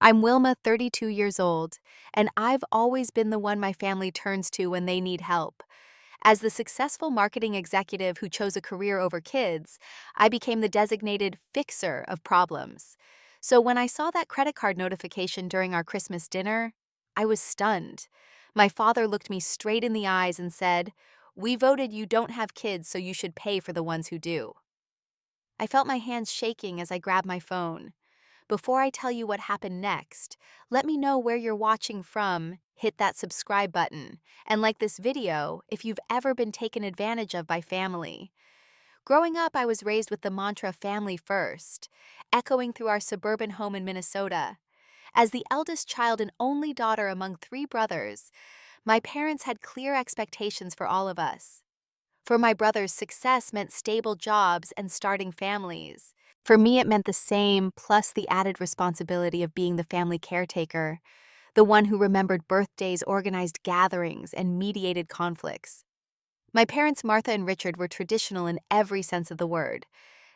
I'm Wilma, 32 years old, and I've always been the one my family turns to when they need help. As the successful marketing executive who chose a career over kids, I became the designated fixer of problems. So when I saw that credit card notification during our Christmas dinner, I was stunned. My father looked me straight in the eyes and said, "We voted you don't have kids, so you should pay for the ones who do." I felt my hands shaking as I grabbed my phone. Before I tell you what happened next, let me know where you're watching from, hit that subscribe button, and like this video if you've ever been taken advantage of by family. Growing up, I was raised with the mantra family first, echoing through our suburban home in Minnesota. As the eldest child and only daughter among three brothers, my parents had clear expectations for all of us. For my brothers, success meant stable jobs and starting families. For me, it meant the same, plus the added responsibility of being the family caretaker, the one who remembered birthdays, organized gatherings, and mediated conflicts. My parents, Martha and Richard, were traditional in every sense of the word.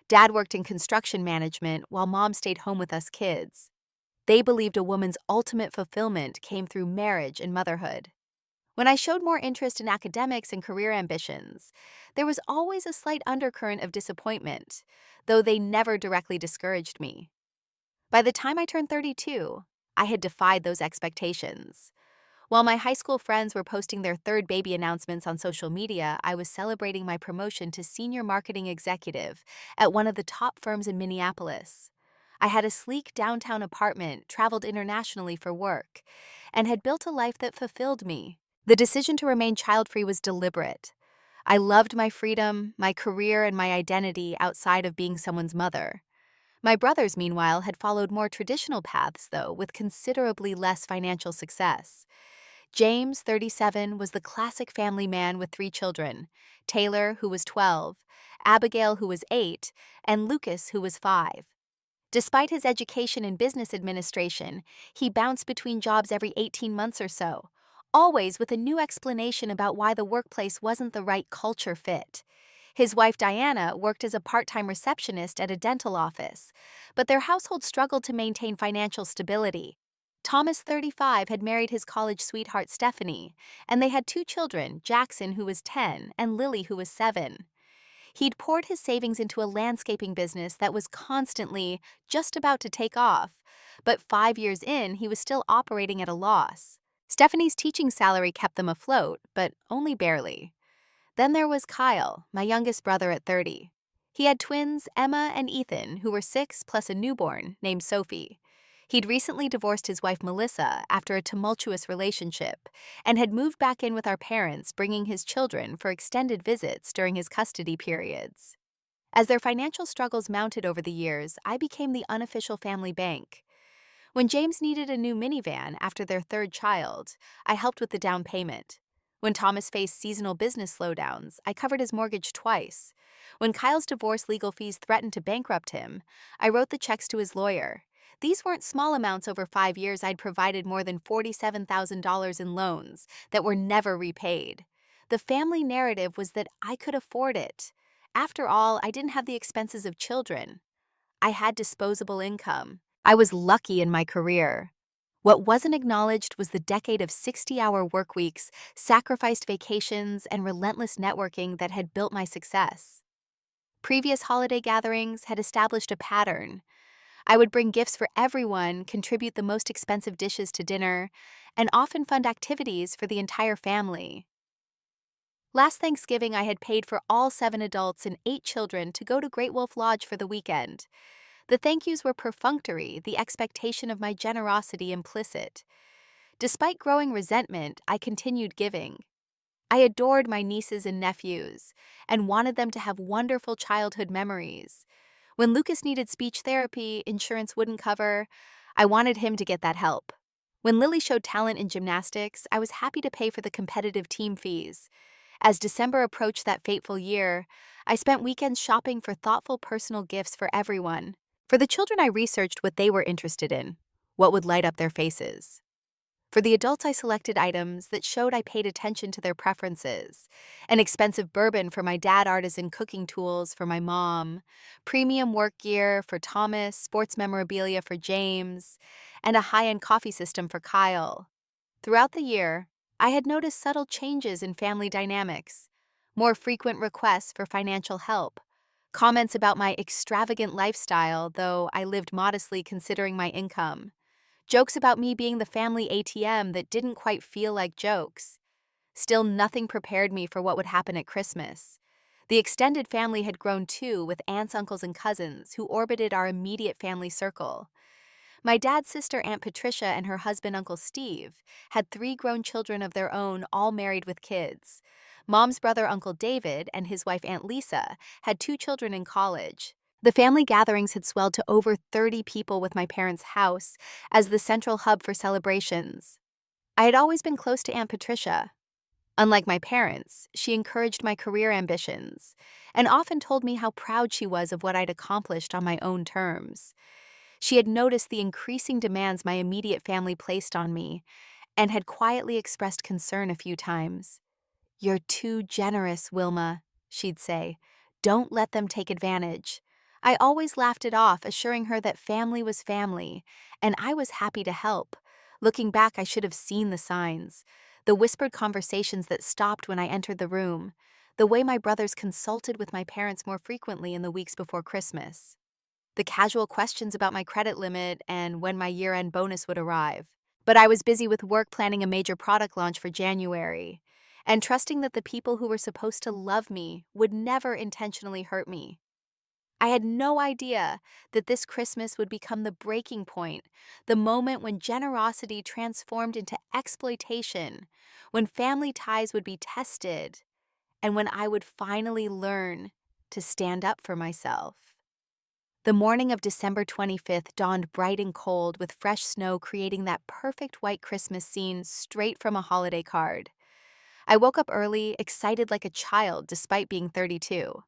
Dad worked in construction management while Mom stayed home with us kids. They believed a woman's ultimate fulfillment came through marriage and motherhood. When I showed more interest in academics and career ambitions, there was always a slight undercurrent of disappointment, though they never directly discouraged me. By the time I turned 32, I had defied those expectations. While my high school friends were posting their third baby announcements on social media, I was celebrating my promotion to senior marketing executive at one of the top firms in Minneapolis. I had a sleek downtown apartment, traveled internationally for work, and had built a life that fulfilled me. The decision to remain child-free was deliberate. I loved my freedom, my career, and my identity outside of being someone's mother. My brothers, meanwhile, had followed more traditional paths, though, with considerably less financial success. James, 37, was the classic family man with three children: Taylor, who was 12, Abigail, who was 8, and Lucas, who was 5. Despite his education in business administration, he bounced between jobs every 18 months or so, always with a new explanation about why the workplace wasn't the right culture fit. His wife Diana worked as a part-time receptionist at a dental office, but their household struggled to maintain financial stability. Thomas, 35, had married his college sweetheart Stephanie, and they had two children, Jackson, who was 10, and Lily, who was 7. He'd poured his savings into a landscaping business that was constantly just about to take off, but 5 years in, he was still operating at a loss. Stephanie's teaching salary kept them afloat, but only barely. Then there was Kyle, my youngest brother at 30. He had twins, Emma and Ethan, who were 6 plus a newborn named Sophie. He'd recently divorced his wife Melissa after a tumultuous relationship and had moved back in with our parents, bringing his children for extended visits during his custody periods. As their financial struggles mounted over the years, I became the unofficial family bank. When James needed a new minivan after their third child, I helped with the down payment. When Thomas faced seasonal business slowdowns, I covered his mortgage twice. When Kyle's divorce legal fees threatened to bankrupt him, I wrote the checks to his lawyer. These weren't small amounts. Over 5 years. I'd provided more than $47,000 in loans that were never repaid. The family narrative was that I could afford it. After all, I didn't have the expenses of children. I had disposable income. I was lucky in my career. What wasn't acknowledged was the decade of 60-hour work weeks, sacrificed vacations, and relentless networking that had built my success. Previous holiday gatherings had established a pattern. I would bring gifts for everyone, contribute the most expensive dishes to dinner, and often fund activities for the entire family. Last Thanksgiving, I had paid for all 7 adults and 8 children to go to Great Wolf Lodge for the weekend. The thank yous were perfunctory, the expectation of my generosity implicit. Despite growing resentment, I continued giving. I adored my nieces and nephews and wanted them to have wonderful childhood memories. When Lucas needed speech therapy insurance wouldn't cover, I wanted him to get that help. When Lily showed talent in gymnastics, I was happy to pay for the competitive team fees. As December approached that fateful year, I spent weekends shopping for thoughtful personal gifts for everyone. For the children, I researched what they were interested in, what would light up their faces. For the adults, I selected items that showed I paid attention to their preferences. An expensive bourbon for my dad, artisan cooking tools for my mom, premium work gear for Thomas, sports memorabilia for James, and a high-end coffee system for Kyle. Throughout the year, I had noticed subtle changes in family dynamics, more frequent requests for financial help, comments about my extravagant lifestyle, though I lived modestly considering my income, jokes about me being the family ATM that didn't quite feel like jokes. Still, nothing prepared me for what would happen at Christmas. The extended family had grown too, with aunts, uncles, and cousins who orbited our immediate family circle. My dad's sister, Aunt Patricia, and her husband, Uncle Steve, had 3 grown children of their own, all married with kids. Mom's brother, Uncle David, and his wife, Aunt Lisa, had 2 children in college. The family gatherings had swelled to over 30 people, with my parents' house as the central hub for celebrations. I had always been close to Aunt Patricia. Unlike my parents, she encouraged my career ambitions and often told me how proud she was of what I'd accomplished on my own terms. She had noticed the increasing demands my immediate family placed on me and had quietly expressed concern a few times. "You're too generous, Wilma," she'd say. "Don't let them take advantage." I always laughed it off, assuring her that family was family, and I was happy to help. Looking back, I should have seen the signs. The whispered conversations that stopped when I entered the room. The way my brothers consulted with my parents more frequently in the weeks before Christmas. The casual questions about my credit limit and when my year-end bonus would arrive. But I was busy with work planning a major product launch for January, and trusting that the people who were supposed to love me would never intentionally hurt me. I had no idea that this Christmas would become the breaking point, the moment when generosity transformed into exploitation, when family ties would be tested, and when I would finally learn to stand up for myself. The morning of December 25th dawned bright and cold, with fresh snow creating that perfect white Christmas scene straight from a holiday card. I woke up early, excited like a child despite being 32.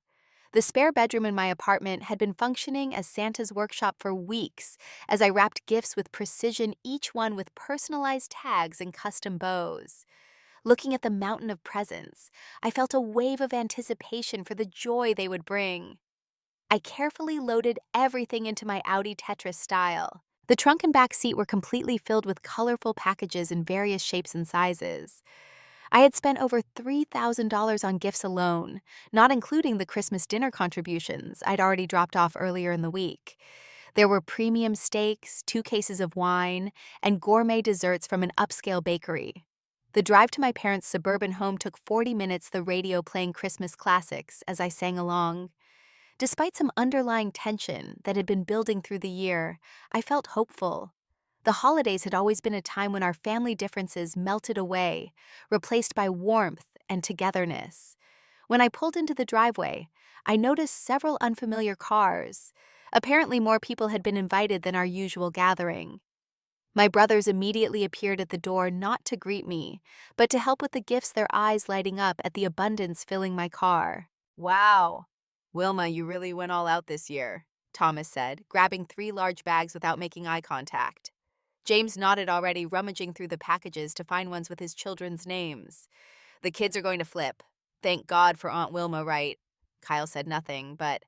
The spare bedroom in my apartment had been functioning as Santa's workshop for weeks as I wrapped gifts with precision, each one with personalized tags and custom bows. Looking at the mountain of presents, I felt a wave of anticipation for the joy they would bring. I carefully loaded everything into my Audi Tetris style. The trunk and back seat were completely filled with colorful packages in various shapes and sizes. I had spent over $3,000 on gifts alone, not including the Christmas dinner contributions I'd already dropped off earlier in the week. There were premium steaks, 2 cases of wine, and gourmet desserts from an upscale bakery. The drive to my parents' suburban home took 40 minutes, the radio playing Christmas classics as I sang along. Despite some underlying tension that had been building through the year, I felt hopeful. The holidays had always been a time when our family differences melted away, replaced by warmth and togetherness. When I pulled into the driveway, I noticed several unfamiliar cars. Apparently, more people had been invited than our usual gathering. My brothers immediately appeared at the door, not to greet me, but to help with the gifts, their eyes lighting up at the abundance filling my car. "Wow, Wilma, you really went all out this year," Thomas said, grabbing 3 large bags without making eye contact. James nodded, already rummaging through the packages to find ones with his children's names. "The kids are going to flip. Thank God for Aunt Wilma, right?" Kyle said nothing, but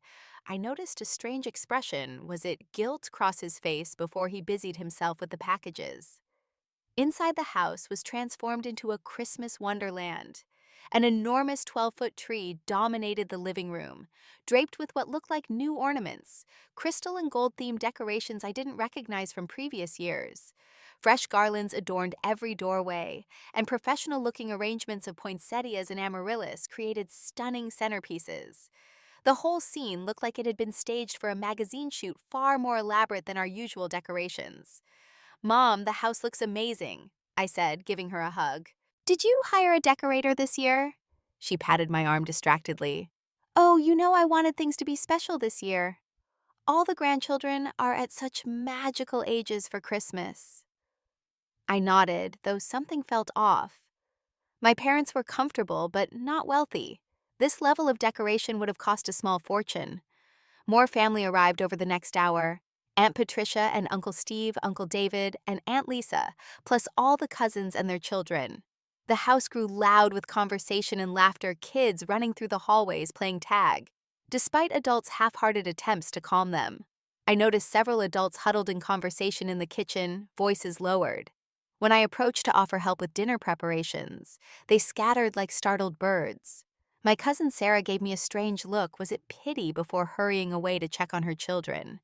I noticed a strange expression. Was it guilt cross his face before he busied himself with the packages? Inside the house was transformed into a Christmas wonderland. An enormous 12-foot tree dominated the living room, draped with what looked like new ornaments, crystal and gold-themed decorations I didn't recognize from previous years. Fresh garlands adorned every doorway, and professional-looking arrangements of poinsettias and amaryllis created stunning centerpieces. The whole scene looked like it had been staged for a magazine shoot, far more elaborate than our usual decorations. "Mom, the house looks amazing," I said, giving her a hug. "Did you hire a decorator this year?" She patted my arm distractedly. "Oh, I wanted things to be special this year. All the grandchildren are at such magical ages for Christmas." I nodded, though something felt off. My parents were comfortable, but not wealthy. This level of decoration would have cost a small fortune. More family arrived over the next hour, Aunt Patricia and Uncle Steve, Uncle David, and Aunt Lisa, plus all the cousins and their children. The house grew loud with conversation and laughter, kids running through the hallways playing tag, despite adults' half-hearted attempts to calm them. I noticed several adults huddled in conversation in the kitchen, voices lowered. When I approached to offer help with dinner preparations, they scattered like startled birds. My cousin Sarah gave me a strange look. Was it pity before hurrying away to check on her children?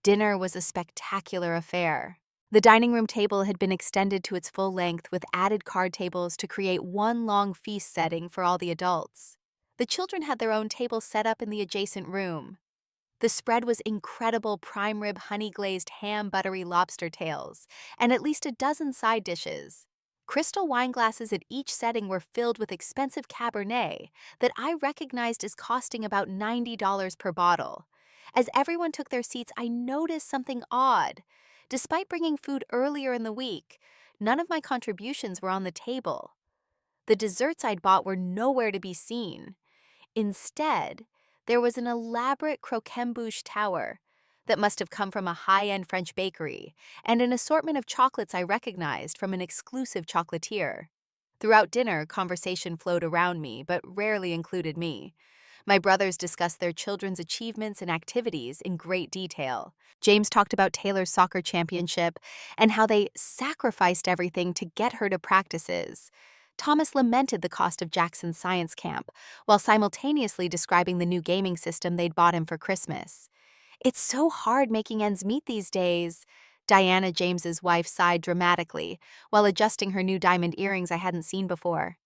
Dinner was a spectacular affair. The dining room table had been extended to its full length with added card tables to create one long feast setting for all the adults. The children had their own table set up in the adjacent room. The spread was incredible prime rib honey-glazed ham buttery lobster tails, and at least a dozen side dishes. Crystal wine glasses at each setting were filled with expensive Cabernet that I recognized as costing about $90 per bottle. As everyone took their seats, I noticed something odd. Despite bringing food earlier in the week, none of my contributions were on the table. The desserts I'd bought were nowhere to be seen. Instead, there was an elaborate croquembouche tower that must have come from a high-end French bakery, and an assortment of chocolates I recognized from an exclusive chocolatier. Throughout dinner, conversation flowed around me, but rarely included me. My brothers discussed their children's achievements and activities in great detail. James talked about Taylor's soccer championship and how they sacrificed everything to get her to practices. Thomas lamented the cost of Jackson's science camp, while simultaneously describing the new gaming system they'd bought him for Christmas. "It's so hard making ends meet these days." Diana, James's wife, sighed dramatically while adjusting her new diamond earrings I hadn't seen before.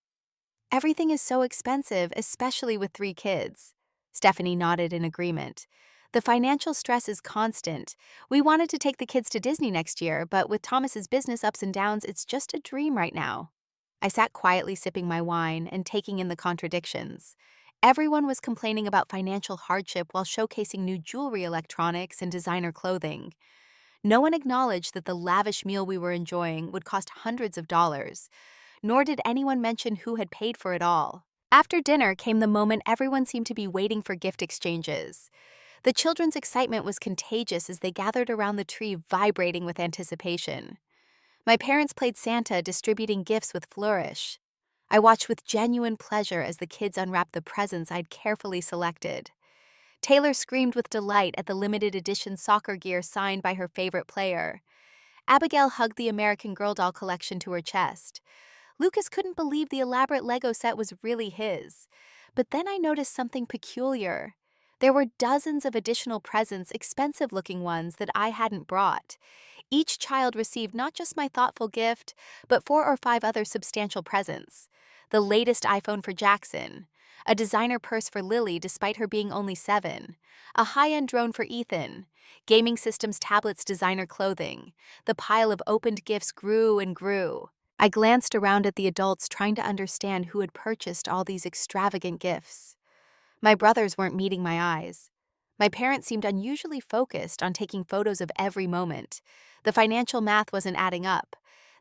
"Everything is so expensive, especially with 3 kids." Stephanie nodded in agreement. "The financial stress is constant. We wanted to take the kids to Disney next year, but with Thomas's business ups and downs, it's just a dream right now." I sat quietly sipping my wine and taking in the contradictions. Everyone was complaining about financial hardship while showcasing new jewelry, electronics, and designer clothing. No one acknowledged that the lavish meal we were enjoying would cost hundreds of dollars, nor did anyone mention who had paid for it all. After dinner came the moment everyone seemed to be waiting for: gift exchanges. The children's excitement was contagious as they gathered around the tree, vibrating with anticipation. My parents played Santa, distributing gifts with flourish. I watched with genuine pleasure as the kids unwrapped the presents I'd carefully selected. Taylor screamed with delight at the limited edition soccer gear signed by her favorite player. Abigail hugged the American Girl doll collection to her chest. Lucas couldn't believe the elaborate Lego set was really his. But then I noticed something peculiar. There were dozens of additional presents, expensive-looking ones that I hadn't brought. Each child received not just my thoughtful gift, but 4 or 5 other substantial presents. The latest iPhone for Jackson, a designer purse for Lily despite her being only 7, a high-end drone for Ethan, gaming systems, tablets, designer clothing. The pile of opened gifts grew and grew. I glanced around at the adults, trying to understand who had purchased all these extravagant gifts. My brothers weren't meeting my eyes. My parents seemed unusually focused on taking photos of every moment. The financial math wasn't adding up.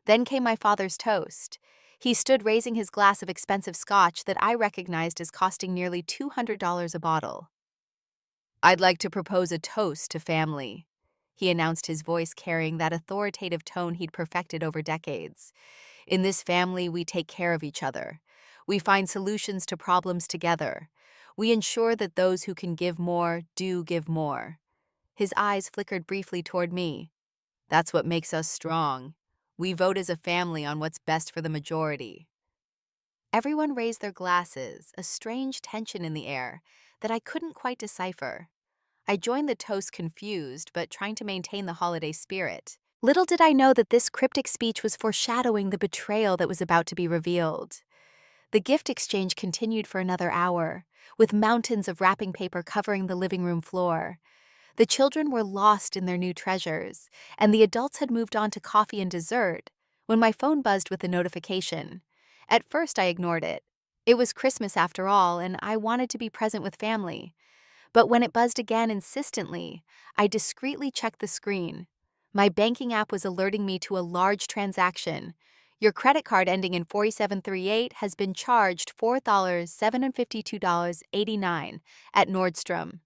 Then came my father's toast. He stood raising his glass of expensive scotch that I recognized as costing nearly $200 a bottle. "I'd like to propose a toast to family," he announced, his voice carrying that authoritative tone he'd perfected over decades. "In this family, we take care of each other. We find solutions to problems together. We ensure that those who can give more do give more." His eyes flickered briefly toward me. "That's what makes us strong. We vote as a family on what's best for the majority." Everyone raised their glasses, a strange tension in the air that I couldn't quite decipher. I joined the toast, confused, but trying to maintain the holiday spirit. Little did I know that this cryptic speech was foreshadowing the betrayal that was about to be revealed. The gift exchange continued for another hour, with mountains of wrapping paper covering the living room floor. The children were lost in their new treasures, and the adults had moved on to coffee and dessert when my phone buzzed with a notification. At first, I ignored it. It was Christmas after all, and I wanted to be present with family. But when it buzzed again insistently, I discreetly checked the screen. My banking app was alerting me to a large transaction. "Your credit card ending in 4738 has been charged $4,752.89 at Nordstrom."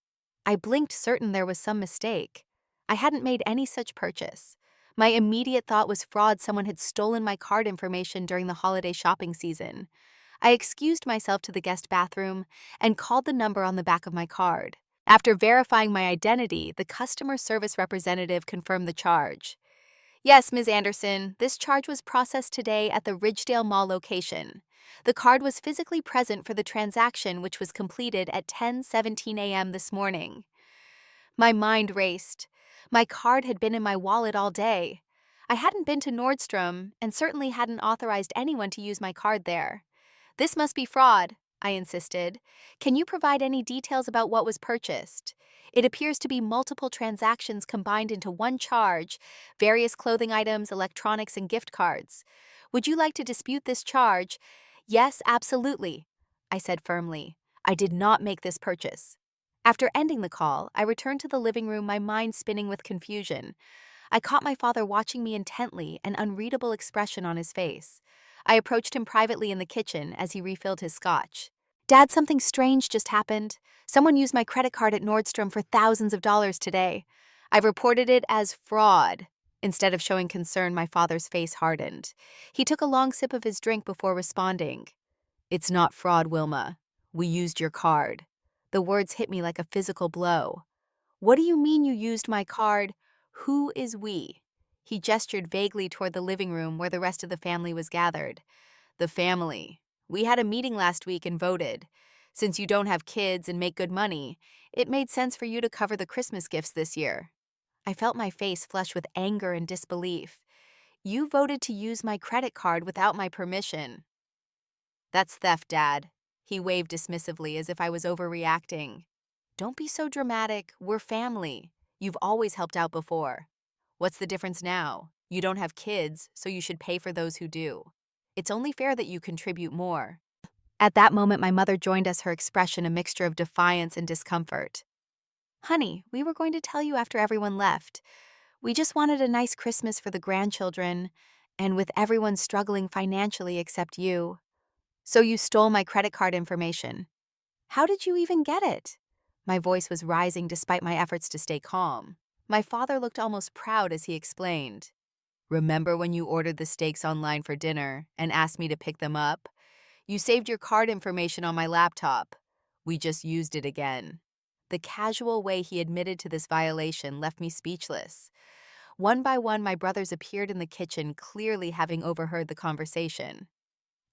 I blinked, certain there was some mistake. I hadn't made any such purchase. My immediate thought was fraud. Someone had stolen my card information during the holiday shopping season. I excused myself to the guest bathroom and called the number on the back of my card. After verifying my identity, the customer service representative confirmed the charge. Yes, Ms. Anderson, this charge was processed today at the Ridgedale Mall location. The card was physically present for the transaction, which was completed at 10:17 a.m. this morning. My mind raced. My card had been in my wallet all day. I hadn't been to Nordstrom and certainly hadn't authorized anyone to use my card there. This must be fraud, I insisted. Can you provide any details about what was purchased? It appears to be multiple transactions combined into one charge, various clothing items, electronics, and gift cards. Would you like to dispute this charge? Yes, absolutely, I said firmly. I did not make this purchase. After ending the call, I returned to the living room, my mind spinning with confusion. I caught my father watching me intently, an unreadable expression on his face. I approached him privately in the kitchen as he refilled his scotch. Dad, something strange just happened. Someone used my credit card at Nordstrom for thousands of dollars today. I've reported it as fraud. Instead of showing concern, my father's face hardened. He took a long sip of his drink before responding. It's not fraud, Wilma. We used your card. The words hit me like a physical blow. What do you mean you used my card? Who is we? He gestured vaguely toward the living room where the rest of the family was gathered. The family. We had a meeting last week and voted. Since you don't have kids and make good money, it made sense for you to cover the Christmas gifts this year. I felt my face flush with anger and disbelief. You voted to use my credit card without my permission. That's theft, Dad. He waved dismissively as if I was overreacting. Don't be so dramatic. We're family. You've always helped out before. What's the difference now? You don't have kids, so you should pay for those who do. It's only fair that you contribute more. At that moment, my mother joined us, her expression a mixture of defiance and discomfort. Honey, we were going to tell you after everyone left. We just wanted a nice Christmas for the grandchildren, and with everyone struggling financially except you. So you stole my credit card information. How did you even get it? My voice was rising despite my efforts to stay calm. My father looked almost proud as he explained. Remember when you ordered the steaks online for dinner and asked me to pick them up? You saved your card information on my laptop. We just used it again. The casual way he admitted to this violation left me speechless. One by one, my brothers appeared in the kitchen, clearly having overheard the conversation.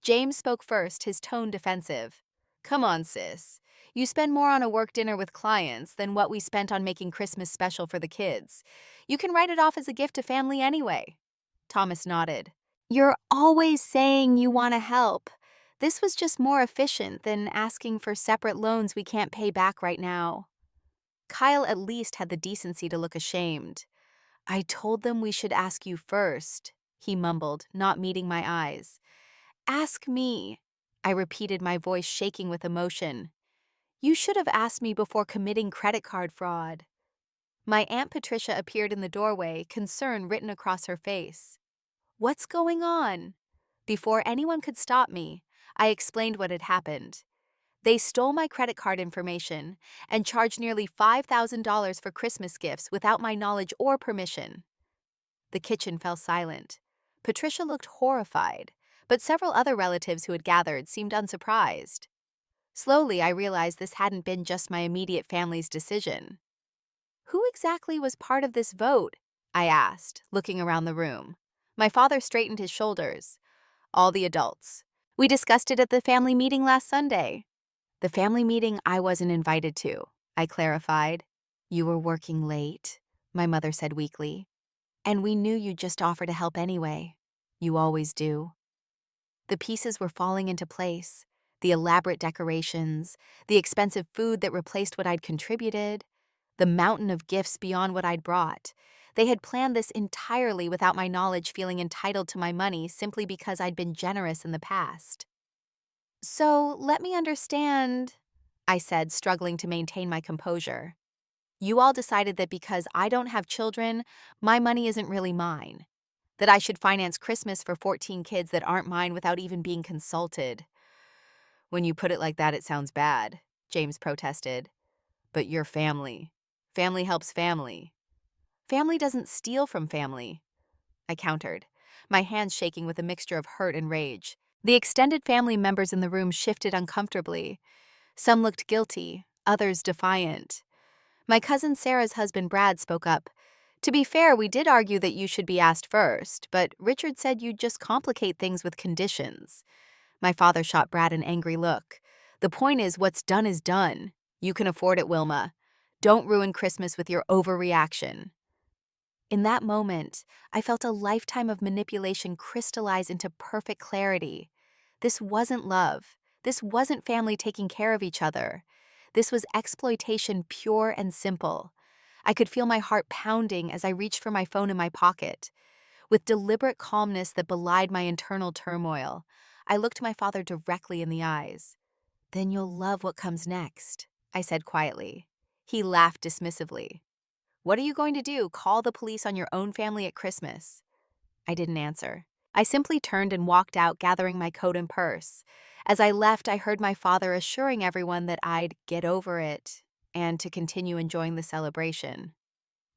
James spoke first, his tone defensive. Come on, sis. You spend more on a work dinner with clients than what we spent on making Christmas special for the kids. You can write it off as a gift to family anyway. Thomas nodded. You're always saying you want to help. This was just more efficient than asking for separate loans we can't pay back right now. Kyle at least had the decency to look ashamed. I told them we should ask you first, he mumbled, not meeting my eyes. Ask me, I repeated, my voice shaking with emotion. You should have asked me before committing credit card fraud. My Aunt Patricia appeared in the doorway, concern written across her face. What's going on? Before anyone could stop me, I explained what had happened. They stole my credit card information and charged nearly $5,000 for Christmas gifts without my knowledge or permission. The kitchen fell silent. Patricia looked horrified, but several other relatives who had gathered seemed unsurprised. Slowly, I realized this hadn't been just my immediate family's decision. Who exactly was part of this vote? I asked, looking around the room. My father straightened his shoulders. All the adults. We discussed it at the family meeting last Sunday. The family meeting I wasn't invited to, I clarified. You were working late, my mother said weakly. And we knew you'd just offer to help anyway. You always do. The pieces were falling into place. The elaborate decorations, the expensive food that replaced what I'd contributed, the mountain of gifts beyond what I'd brought. They had planned this entirely without my knowledge, feeling entitled to my money simply because I'd been generous in the past. So, let me understand, I said, struggling to maintain my composure. You all decided that because I don't have children, my money isn't really mine. That I should finance Christmas for 14 kids that aren't mine without even being consulted. When you put it like that, it sounds bad, James protested. But you're family. Family helps family. Family doesn't steal from family, I countered, my hands shaking with a mixture of hurt and rage. The extended family members in the room shifted uncomfortably. Some looked guilty, others defiant. My cousin Sarah's husband Brad spoke up. To be fair, we did argue that you should be asked first, but Richard said you'd just complicate things with conditions. My father shot Brad an angry look. The point is, what's done. You can afford it, Wilma. Don't ruin Christmas with your overreaction. In that moment, I felt a lifetime of manipulation crystallize into perfect clarity. This wasn't love. This wasn't family taking care of each other. This was exploitation pure and simple. I could feel my heart pounding as I reached for my phone in my pocket. With deliberate calmness that belied my internal turmoil, I looked my father directly in the eyes. "Then you'll love what comes next," I said quietly. He laughed dismissively. "What are you going to do? Call the police on your own family at Christmas?" I didn't answer. I simply turned and walked out, gathering my coat and purse. As I left, I heard my father assuring everyone that I'd get over it and to continue enjoying the celebration.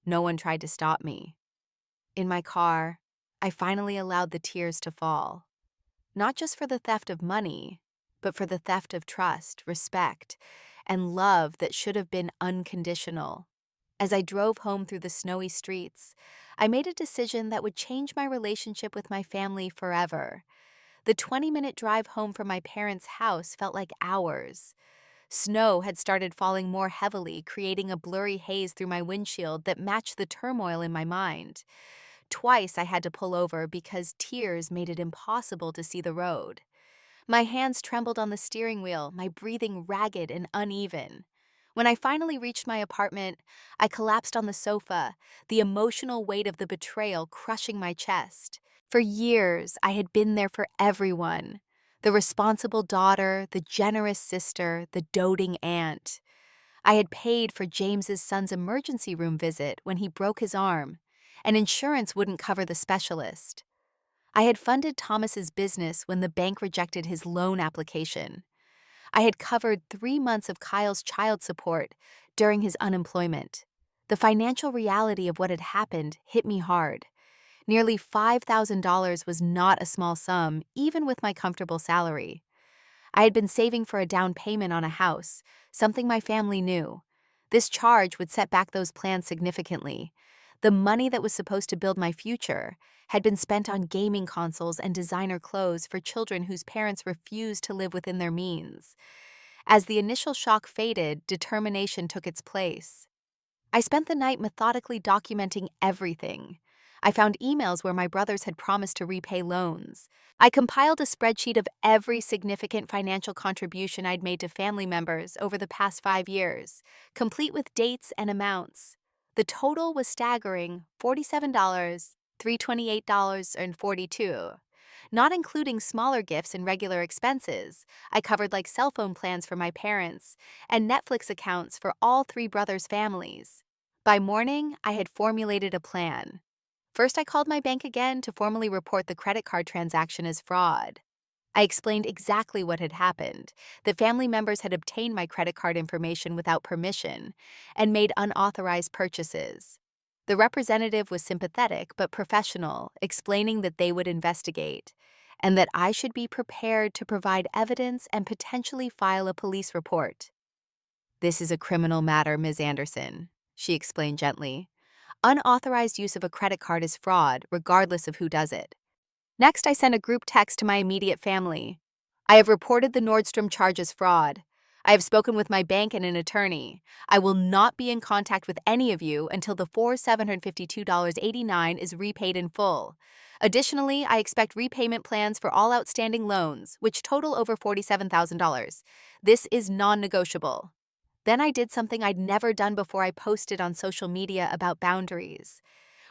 No one tried to stop me. In my car, I finally allowed the tears to fall. Not just for the theft of money, but for the theft of trust, respect, and love that should have been unconditional. As I drove home through the snowy streets, I made a decision that would change my relationship with my family forever. The 20-minute drive home from my parents' house felt like hours. Snow had started falling more heavily, creating a blurry haze through my windshield that matched the turmoil in my mind. Twice I had to pull over because tears made it impossible to see the road. My hands trembled on the steering wheel, my breathing ragged and uneven. When I finally reached my apartment, I collapsed on the sofa, the emotional weight of the betrayal crushing my chest. For years, I had been there for everyone. The responsible daughter, the generous sister, the doting aunt. I had paid for James's son's emergency room visit when he broke his arm, and insurance wouldn't cover the specialist. I had funded Thomas's business when the bank rejected his loan application. I had covered 3 months of Kyle's child support during his unemployment. The financial reality of what had happened hit me hard. Nearly $5,000 was not a small sum, even with my comfortable salary. I had been saving for a down payment on a house, something my family knew. This charge would set back those plans significantly. The money that was supposed to build my future had been spent on gaming consoles and designer clothes for children whose parents refused to live within their means. As the initial shock faded, determination took its place. I spent the night methodically documenting everything. I found emails where my brothers had promised to repay loans. I compiled a spreadsheet of every significant financial contribution I'd made to family members over the past 5 years, complete with dates and amounts. The total was staggering: $47, $328.42. Not including smaller gifts and regular expenses, I covered like cell phone plans for my parents and Netflix accounts for all three brothers' families. By morning, I had formulated a plan. First, I called my bank again to formally report the credit card transaction as fraud. I explained exactly what had happened, that family members had obtained my credit card information without permission and made unauthorized purchases. The representative was sympathetic but professional, explaining that they would investigate and that I should be prepared to provide evidence and potentially file a police report. "This is a criminal matter, Ms. Anderson," she explained gently. "Unauthorized use of a credit card is fraud, regardless of who does it." Next, I sent a group text to my immediate family. "I have reported the Nordstrom charge as fraud. I have spoken with my bank and an attorney. I will not be in contact with any of you until the $752.89 is repaid in full. Additionally, I expect repayment plans for all outstanding loans, which total over $47,000. This is non-negotiable." Then I did something I'd never done before. I posted on social media about boundaries.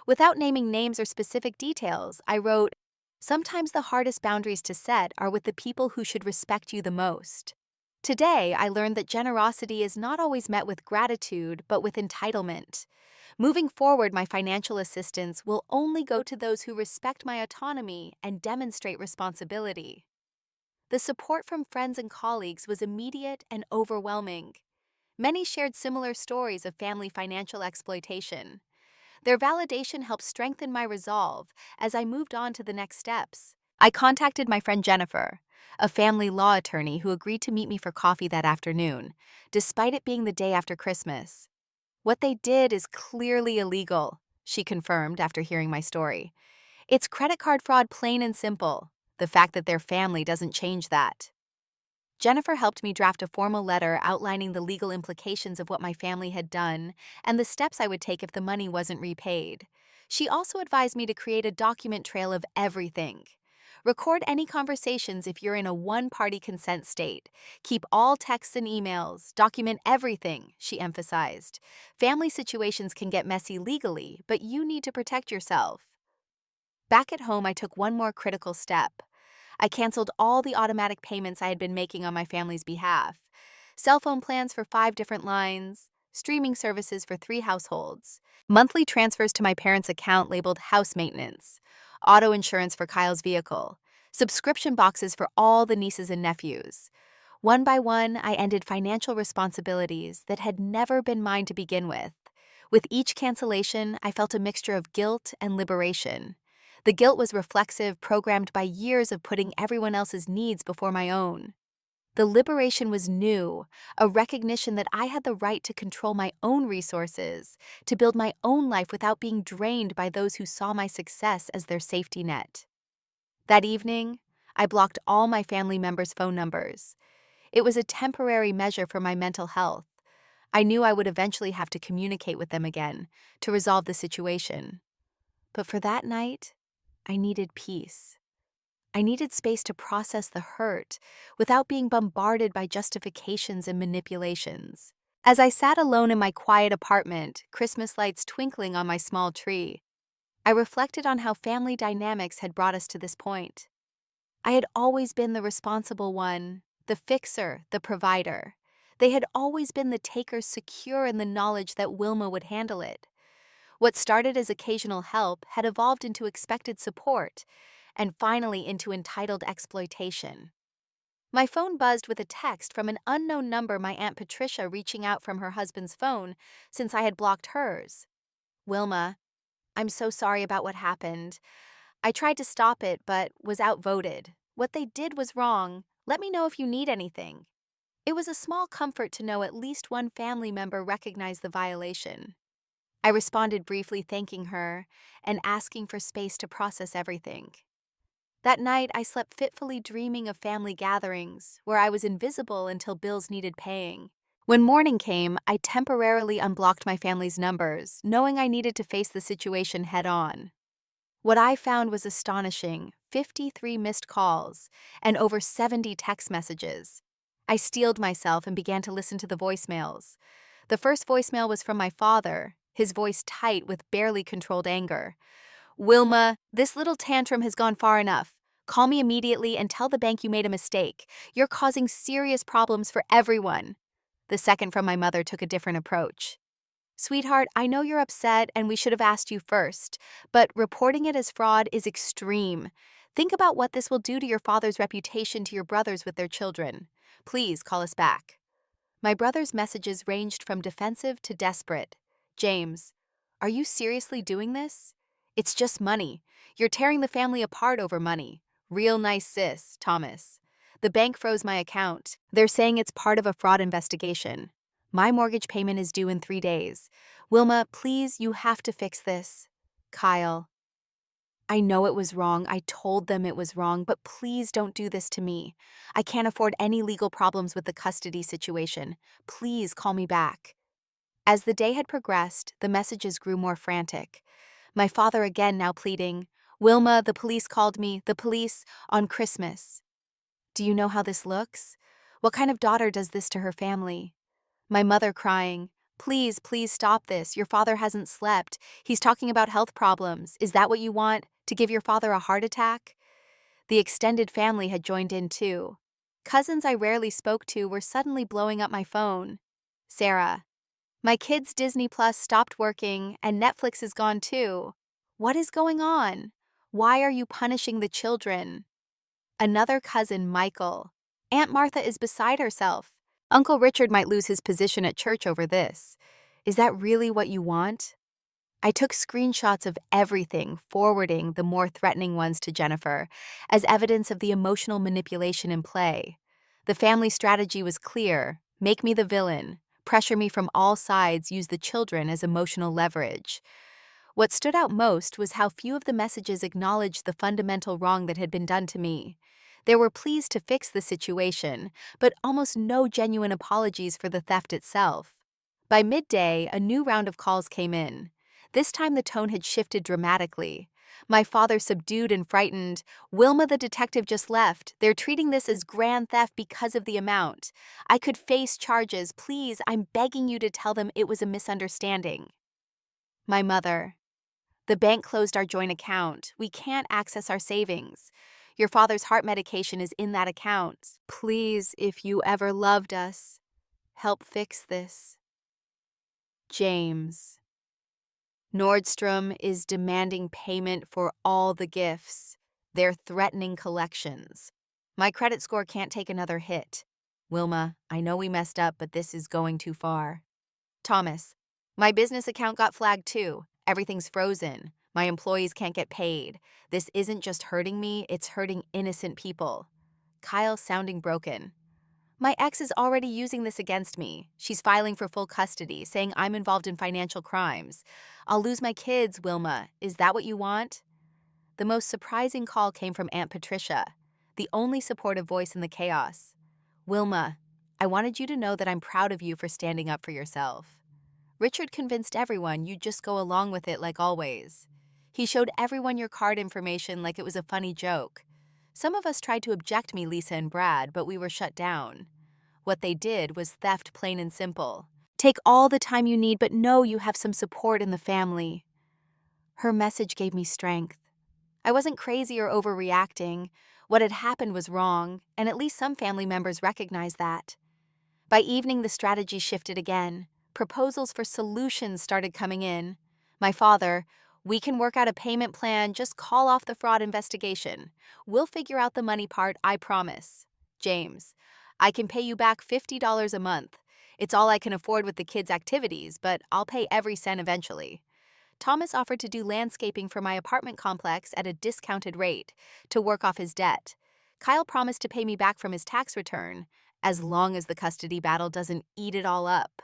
Without naming names or specific details, I wrote, "Sometimes the hardest boundaries to set are with the people who should respect you the most." Today, I learned that generosity is not always met with gratitude, but with entitlement. Moving forward, my financial assistance will only go to those who respect my autonomy and demonstrate responsibility. The support from friends and colleagues was immediate and overwhelming. Many shared similar stories of family financial exploitation. Their validation helped strengthen my resolve as I moved on to the next steps. I contacted my friend Jennifer, a family law attorney who agreed to meet me for coffee that afternoon, despite it being the day after Christmas. "What they did is clearly illegal," she confirmed after hearing my story. "It's credit card fraud, plain and simple. The fact that they're family doesn't change that." Jennifer helped me draft a formal letter outlining the legal implications of what my family had done and the steps I would take if the money wasn't repaid. She also advised me to create a document trail of everything. Record any conversations if you're in a one-party consent state. Keep all texts and emails. Document everything, she emphasized. Family situations can get messy legally, but you need to protect yourself. Back at home, I took one more critical step. I canceled all the automatic payments I had been making on my family's behalf. Cell phone plans for 5 different lines, streaming services for 3 households, monthly transfers to my parents' account labeled house maintenance, auto insurance for Kyle's vehicle, subscription boxes for all the nieces and nephews. One by one, I ended financial responsibilities that had never been mine to begin with. With each cancellation, I felt a mixture of guilt and liberation. The guilt was reflexive, programmed by years of putting everyone else's needs before my own. The liberation was new, a recognition that I had the right to control my own resources, to build my own life without being drained by those who saw my success as their safety net. That evening, I blocked all my family members' phone numbers. It was a temporary measure for my mental health. I knew I would eventually have to communicate with them again to resolve the situation. But for that night, I needed peace. I needed space to process the hurt without being bombarded by justifications and manipulations. As I sat alone in my quiet apartment, Christmas lights twinkling on my small tree, I reflected on how family dynamics had brought us to this point. I had always been the responsible one, the fixer, the provider. They had always been the takers, secure in the knowledge that Wilma would handle it. What started as occasional help had evolved into expected support, and finally into entitled exploitation. My phone buzzed with a text from an unknown number, my Aunt Patricia reaching out from her husband's phone since I had blocked hers. "Wilma, I'm so sorry about what happened. I tried to stop it, but was outvoted. What they did was wrong. Let me know if you need anything." It was a small comfort to know at least one family member recognized the violation. I responded briefly, thanking her and asking for space to process everything. That night, I slept fitfully, dreaming of family gatherings where I was invisible until bills needed paying. When morning came, I temporarily unblocked my family's numbers, knowing I needed to face the situation head-on. What I found was astonishing: 53 missed calls and over 70 text messages. I steeled myself and began to listen to the voicemails. The first voicemail was from my father, his voice tight with barely controlled anger. "Wilma, this little tantrum has gone far enough. Call me immediately and tell the bank you made a mistake. You're causing serious problems for everyone." The second from my mother took a different approach. "Sweetheart, I know you're upset and we should have asked you first, but reporting it as fraud is extreme. Think about what this will do to your father's reputation, to your brothers with their children. Please call us back." My brother's messages ranged from defensive to desperate. "James, are you seriously doing this? It's just money. You're tearing the family apart over money. Real nice sis, Thomas. The bank froze my account. They're saying it's part of a fraud investigation. My mortgage payment is due in 3 days. Wilma, please, you have to fix this. Kyle. I know it was wrong. I told them it was wrong, but please don't do this to me. I can't afford any legal problems with the custody situation. Please call me back." As the day had progressed, the messages grew more frantic. My father again now pleading, "Wilma, the police called me, the police, on Christmas. Do you know how this looks? What kind of daughter does this to her family?" My mother crying, "Please, please stop this. Your father hasn't slept. He's talking about health problems. Is that what you want? To give your father a heart attack?" The extended family had joined in too. Cousins I rarely spoke to were suddenly blowing up my phone. "Sarah, my kids' Disney Plus stopped working and Netflix is gone too. What is going on? Why are you punishing the children?" Another cousin, Michael, "Aunt Martha is beside herself. Uncle Richard might lose his position at church over this. Is that really what you want?" I took screenshots of everything, forwarding the more threatening ones to Jennifer, as evidence of the emotional manipulation in play. The family strategy was clear: make me the villain, pressure me from all sides, use the children as emotional leverage. What stood out most was how few of the messages acknowledged the fundamental wrong that had been done to me. There were pleas to fix the situation, but almost no genuine apologies for the theft itself. By midday, a new round of calls came in. This time the tone had shifted dramatically. My father, subdued and frightened: "Wilma, the detective just left. They're treating this as grand theft because of the amount. I could face charges. Please, I'm begging you to tell them it was a misunderstanding." My mother: "The bank closed our joint account. We can't access our savings. Your father's heart medication is in that account. Please, if you ever loved us, help fix this." James: "Nordstrom is demanding payment for all the gifts. They're threatening collections. My credit score can't take another hit. Wilma, I know we messed up, but this is going too far." Thomas: "My business account got flagged too. Everything's frozen. My employees can't get paid. This isn't just hurting me, it's hurting innocent people." Kyle, sounding broken: "My ex is already using this against me. She's filing for full custody, saying I'm involved in financial crimes. I'll lose my kids, Wilma. Is that what you want?" The most surprising call came from Aunt Patricia, the only supportive voice in the chaos. "Wilma, I wanted you to know that I'm proud of you for standing up for yourself. Richard convinced everyone you'd just go along with it like always. He showed everyone your card information like it was a funny joke. Some of us tried to object me, Lisa and Brad, but we were shut down. What they did was theft, plain and simple. Take all the time you need, but know you have some support in the family." Her message gave me strength. I wasn't crazy or overreacting. What had happened was wrong, and at least some family members recognized that. By evening, the strategy shifted again. Proposals for solutions started coming in. My father: "We can work out a payment plan, just call off the fraud investigation. We'll figure out the money part, I promise." James: "I can pay you back $50 a month. It's all I can afford with the kids' activities, but I'll pay every cent eventually." Thomas offered to do landscaping for my apartment complex at a discounted rate to work off his debt. Kyle promised to pay me back from his tax return, as long as the custody battle doesn't eat it all up.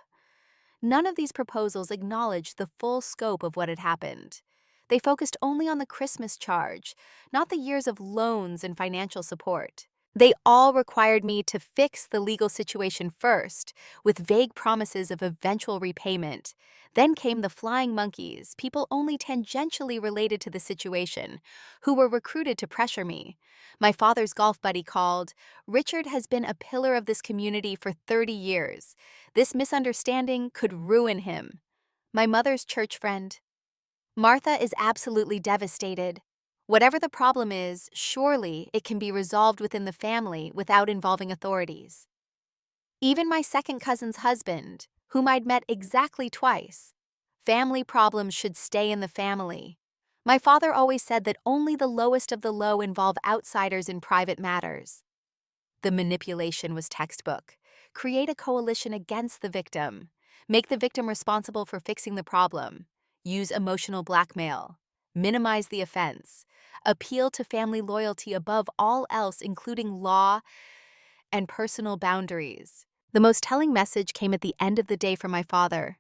None of these proposals acknowledged the full scope of what had happened. They focused only on the Christmas charge, not the years of loans and financial support. They all required me to fix the legal situation first, with vague promises of eventual repayment. Then came the flying monkeys, people only tangentially related to the situation, who were recruited to pressure me. My father's golf buddy called: "Richard has been a pillar of this community for 30 years. This misunderstanding could ruin him." My mother's church friend: "Martha is absolutely devastated. Whatever the problem is, surely it can be resolved within the family without involving authorities." Even my second cousin's husband, whom I'd met exactly twice: "Family problems should stay in the family. My father always said that only the lowest of the low involve outsiders in private matters." The manipulation was textbook. Create a coalition against the victim. Make the victim responsible for fixing the problem. Use emotional blackmail. Minimize the offense. Appeal to family loyalty above all else, including law and personal boundaries. The most telling message came at the end of the day from my father.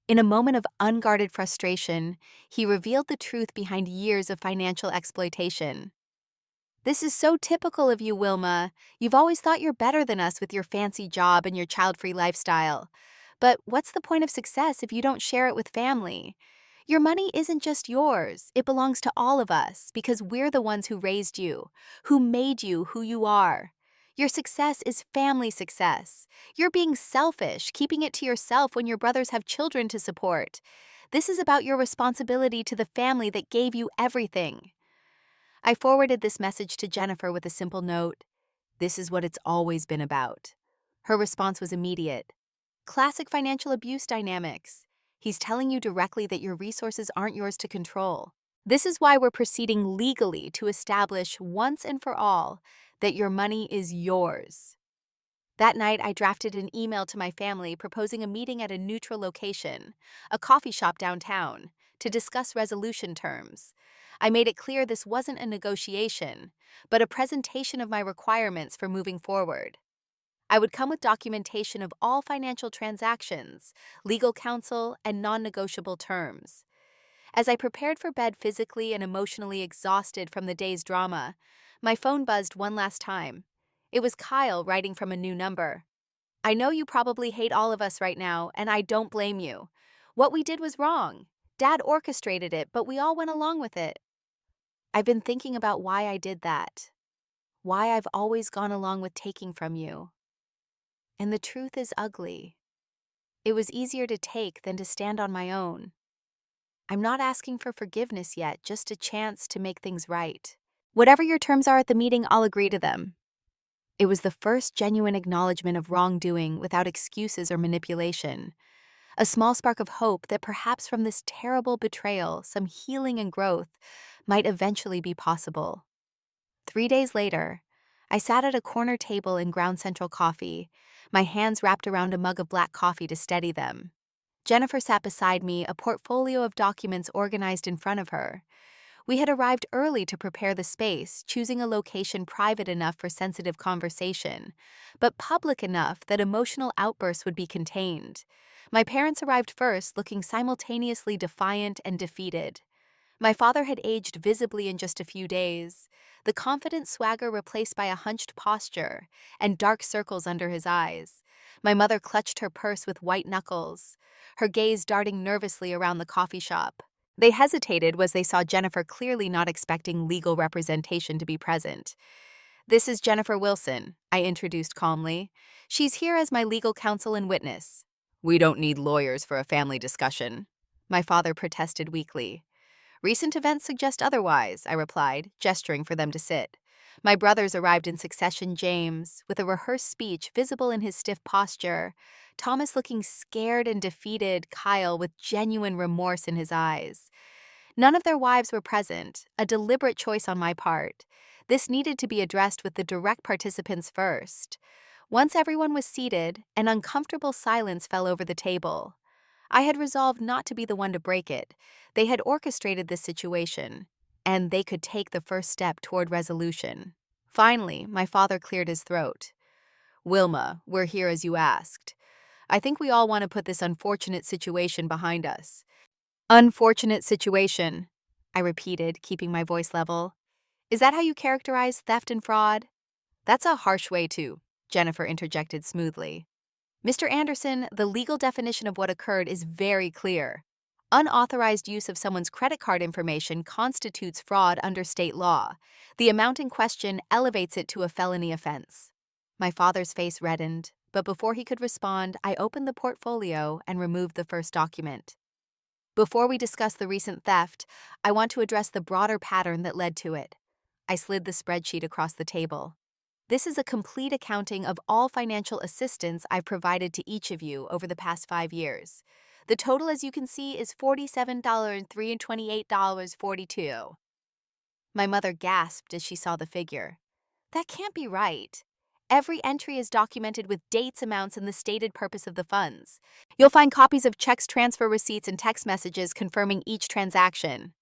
In a moment of unguarded frustration, he revealed the truth behind years of financial exploitation. "This is so typical of you, Wilma. You've always thought you're better than us with your fancy job and your child-free lifestyle. But what's the point of success if you don't share it with family? Your money isn't just yours. It belongs to all of us because we're the ones who raised you, who made you who you are. Your success is family success. You're being selfish, keeping it to yourself when your brothers have children to support. This is about your responsibility to the family that gave you everything." I forwarded this message to Jennifer with a simple note: "This is what it's always been about." Her response was immediate: "Classic financial abuse dynamics. He's telling you directly that your resources aren't yours to control. This is why we're proceeding legally to establish once and for all that your money is yours." That night, I drafted an email to my family proposing a meeting at a neutral location, a coffee shop downtown, to discuss resolution terms. I made it clear this wasn't a negotiation, but a presentation of my requirements for moving forward. I would come with documentation of all financial transactions, legal counsel, and non-negotiable terms. As I prepared for bed physically and emotionally exhausted from the day's drama, my phone buzzed one last time. It was Kyle writing from a new number. I know you probably hate all of us right now, and I don't blame you. What we did was wrong. Dad orchestrated it, but we all went along with it. I've been thinking about why I did that. Why I've always gone along with taking from you. And the truth is ugly. It was easier to take than to stand on my own. I'm not asking for forgiveness yet, just a chance to make things right. Whatever your terms are at the meeting, I'll agree to them. It was the first genuine acknowledgement of wrongdoing without excuses or manipulation. A small spark of hope that perhaps from this terrible betrayal, some healing and growth might eventually be possible. 3 days later, I sat at a corner table in Ground Central Coffee, my hands wrapped around a mug of black coffee to steady them. Jennifer sat beside me, a portfolio of documents organized in front of her. We had arrived early to prepare the space, choosing a location private enough for sensitive conversation, but public enough that emotional outbursts would be contained. My parents arrived first, looking simultaneously defiant and defeated. My father had aged visibly in just a few days, the confident swagger replaced by a hunched posture and dark circles under his eyes. My mother clutched her purse with white knuckles, her gaze darting nervously around the coffee shop. They hesitated as they saw Jennifer clearly not expecting legal representation to be present. "This is Jennifer Wilson," I introduced calmly. "She's here as my legal counsel and witness." "We don't need lawyers for a family discussion," my father protested weakly. "Recent events suggest otherwise," I replied, gesturing for them to sit. My brothers arrived in succession: James, with a rehearsed speech visible in his stiff posture, Thomas looking scared and defeated, Kyle with genuine remorse in his eyes. None of their wives were present, a deliberate choice on my part. This needed to be addressed with the direct participants first. Once everyone was seated, an uncomfortable silence fell over the table. I had resolved not to be the one to break it. They had orchestrated this situation, and they could take the first step toward resolution. Finally, my father cleared his throat. "Wilma, we're here as you asked. I think we all want to put this unfortunate situation behind us." "Unfortunate situation," I repeated, keeping my voice level. "Is that how you characterize theft and fraud?" "That's a harsh way to," Jennifer interjected smoothly. "Mr. Anderson, the legal definition of what occurred is very clear. Unauthorized use of someone's credit card information constitutes fraud under state law. The amount in question elevates it to a felony offense." My father's face reddened, but before he could respond, I opened the portfolio and removed the first document. "Before we discuss the recent theft, I want to address the broader pattern that led to it." I slid the spreadsheet across the table. "This is a complete accounting of all financial assistance I've provided to each of you over the past 5 years. The total, as you can see, is $47,328.42. My mother gasped as she saw the figure. "That can't be right. Every entry is documented with dates, amounts, and the stated purpose of the funds. You'll find copies of checks, transfer receipts, and text messages confirming each transaction."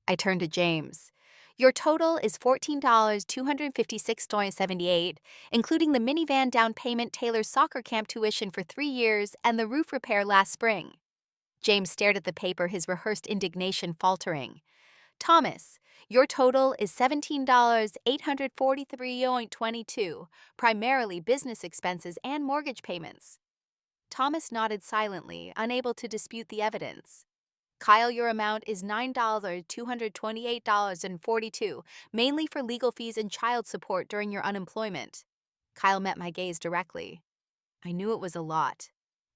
I turned to James. "Your total is $14,256.78, including the minivan down payment, Taylor's soccer camp tuition for 3 years, and the roof repair last spring." James stared at the paper, his rehearsed indignation faltering. "Thomas, your total is $17,843.22, primarily business expenses and mortgage payments." Thomas nodded silently, unable to dispute the evidence. "Kyle, your amount is $9,228.42, mainly for legal fees and child support during your unemployment." Kyle met my gaze directly. "I knew it was a lot.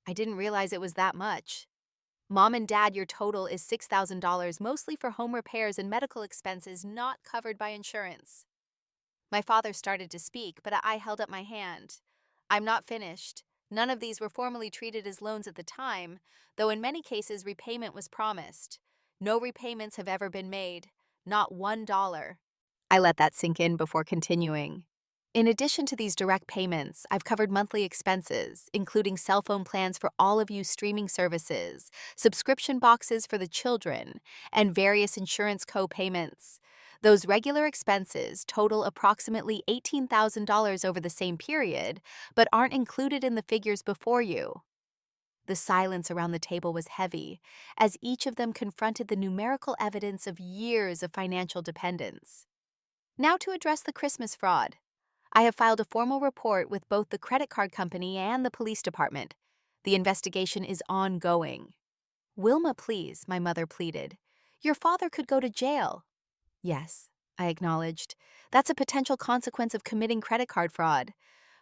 I didn't realize it was that much." "Mom and Dad, your total is $6,000, mostly for home repairs and medical expenses not covered by insurance." My father started to speak, but I held up my hand. "I'm not finished. None of these were formally treated as loans at the time, though in many cases repayment was promised. No repayments have ever been made. Not $1. I let that sink in before continuing. In addition to these direct payments, I've covered monthly expenses, including cell phone plans for all of you streaming services, subscription boxes for the children, and various insurance co-payments. Those regular expenses total approximately $18,000 over the same period, but aren't included in the figures before you. The silence around the table was heavy, as each of them confronted the numerical evidence of years of financial dependence. Now to address the Christmas fraud. I have filed a formal report with both the credit card company and the police department. The investigation is ongoing. Wilma, please, my mother pleaded. Your father could go to jail. Yes, I acknowledged. That's a potential consequence of committing credit card fraud.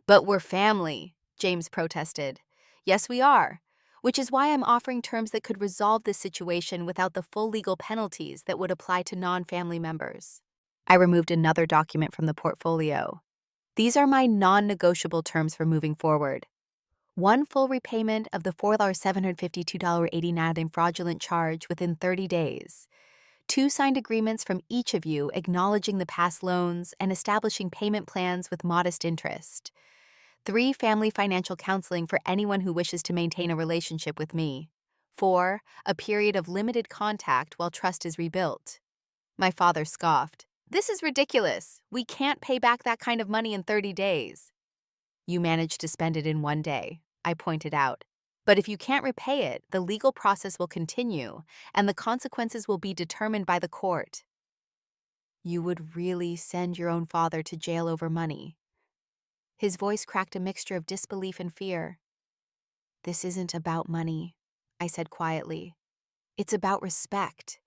But we're family, James protested. Yes, we are. Which is why I'm offering terms that could resolve this situation without the full legal penalties that would apply to non-family members. I removed another document from the portfolio. These are my non-negotiable terms for moving forward. One full repayment of the $4,752.89 in fraudulent charge within 30 days. Two signed agreements from each of you acknowledging the past loans and establishing payment plans with modest interest. 3, family financial counseling for anyone who wishes to maintain a relationship with me. 4, a period of limited contact while trust is rebuilt. My father scoffed. This is ridiculous. We can't pay back that kind of money in 30 days. You managed to spend it in 1 day, I pointed out. But if you can't repay it, the legal process will continue, and the consequences will be determined by the court. You would really send your own father to jail over money? His voice cracked a mixture of disbelief and fear. This isn't about money, I said quietly. It's about respect.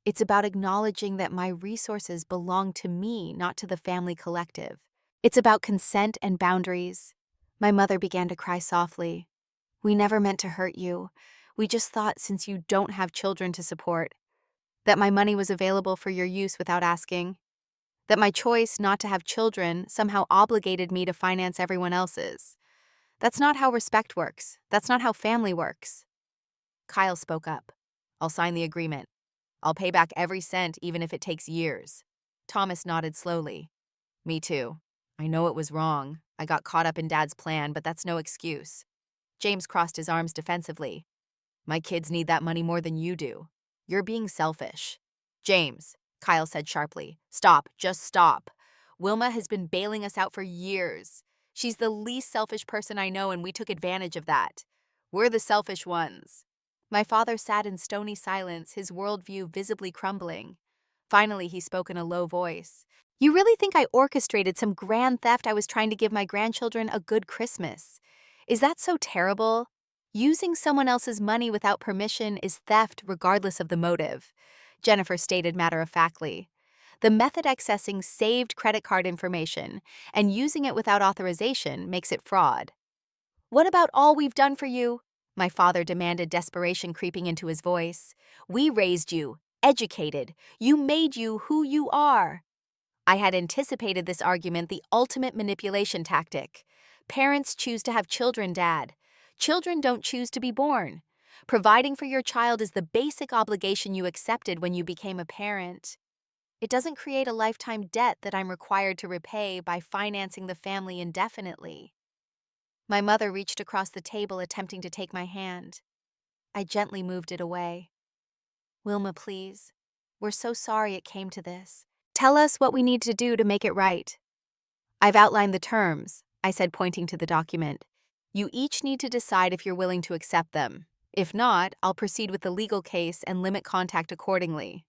It's about acknowledging that my resources belong to me, not to the family collective. It's about consent and boundaries. My mother began to cry softly. We never meant to hurt you. We just thought since you don't have children to support, that my money was available for your use without asking. That my choice not to have children somehow obligated me to finance everyone else's. That's not how respect works. That's not how family works. Kyle spoke up. I'll sign the agreement. I'll pay back every cent even if it takes years. Thomas nodded slowly. Me too. I know it was wrong. I got caught up in Dad's plan, but that's no excuse. James crossed his arms defensively. My kids need that money more than you do. You're being selfish. James, Kyle said sharply. Stop, just stop. Wilma has been bailing us out for years. She's the least selfish person I know, and we took advantage of that. We're the selfish ones. My father sat in stony silence, his worldview visibly crumbling. Finally, he spoke in a low voice. You really think I orchestrated some grand theft I was trying to give my grandchildren a good Christmas? Is that so terrible? Using someone else's money without permission is theft regardless of the motive, Jennifer stated matter-of-factly. The method accessing saved credit card information and using it without authorization makes it fraud. What about all we've done for you? My father demanded, desperation creeping into his voice. We raised you, educated. You made you who you are. I had anticipated this argument, the ultimate manipulation tactic. Parents choose to have children, Dad. Children don't choose to be born. Providing for your child is the basic obligation you accepted when you became a parent. It doesn't create a lifetime debt that I'm required to repay by financing the family indefinitely. My mother reached across the table, attempting to take my hand. I gently moved it away. Wilma, please. We're so sorry it came to this. Tell us what we need to do to make it right. I've outlined the terms, I said, pointing to the document. You each need to decide if you're willing to accept them. If not, I'll proceed with the legal case and limit contact accordingly.